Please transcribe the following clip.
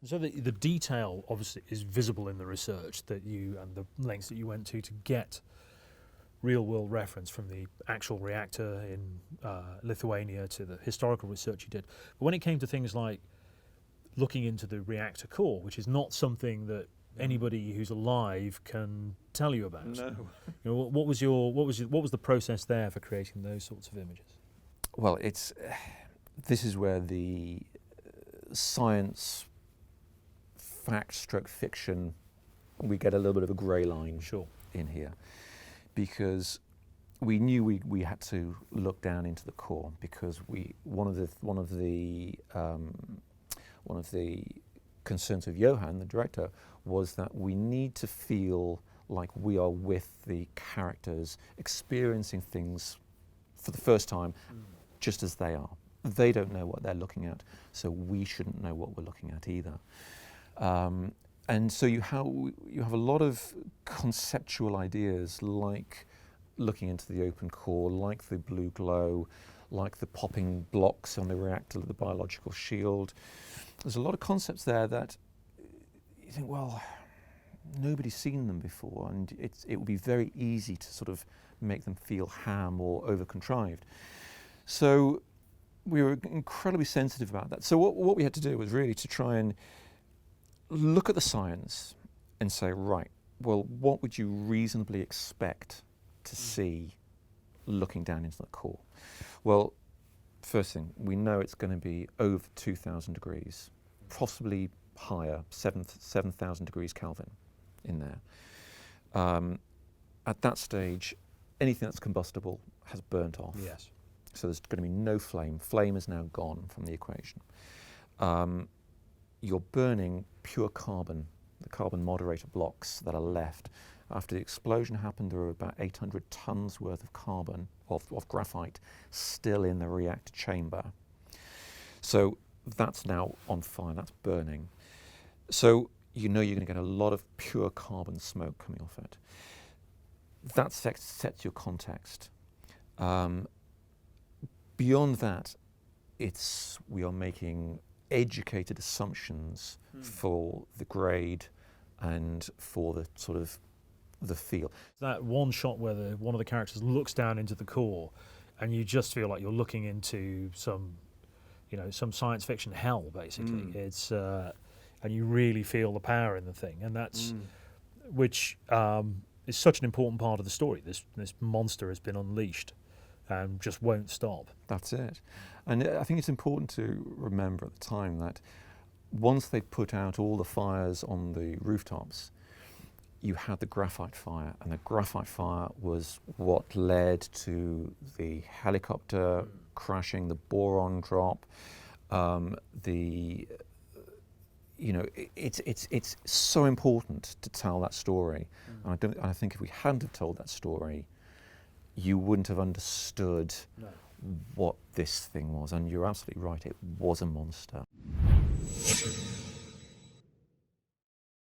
So the detail obviously is visible in the research that you and the lengths that you went to get real world reference from the actual reactor in Lithuania to the historical research you did. But when it came to things like looking into the reactor core, which is not something that anybody who's alive can tell you about. No. You know, what was the process there for creating those sorts of images? Well, this is where the science fact stroke fiction, we get a little bit of a grey line in here, because we knew we had to look down into the core, because one of the concerns of Johan, the director, was that we need to feel like we are with the characters, experiencing things for the first time, just as they are. They don't know what they're looking at, so we shouldn't know what we're looking at either. And so you have a lot of conceptual ideas, like looking into the open core, like the blue glow, like the popping blocks on the reactor of the biological shield. There's a lot of concepts there that you think, well, nobody's seen them before, and it would be very easy to sort of make them feel ham or over-contrived. So we were incredibly sensitive about that. So what we had to do was really to try and look at the science and say, right, well, what would you reasonably expect to see looking down into the core? Well, first thing, we know it's going to be over 2,000 degrees, possibly higher, 7,000 degrees Kelvin in there. At that stage, anything that's combustible has burnt off. Yes. So there's going to be no flame. Flame is now gone from the equation. You're burning pure carbon, the carbon moderator blocks that are left. After the explosion happened, there were about 800 tons worth of carbon, of graphite, still in the reactor chamber. So that's now on fire, that's burning. So you know you're going to get a lot of pure carbon smoke coming off it. That sets your context. Beyond that, we are making educated assumptions for the grade and for the sort of the feel. That one shot where one of the characters looks down into the core, and you just feel like you're looking into some science fiction hell, basically. It's and you really feel the power in the thing, and that's which is such an important part of the story. This monster has been unleashed and just won't stop. That's it. And I think it's important to remember at the time that once they put out all the fires on the rooftops, you had the graphite fire, and the graphite fire was what led to the helicopter crashing, the boron drop. It's so important to tell that story. And I think if we hadn't have told that story, you wouldn't have understood what this thing was. And you're absolutely right, it was a monster.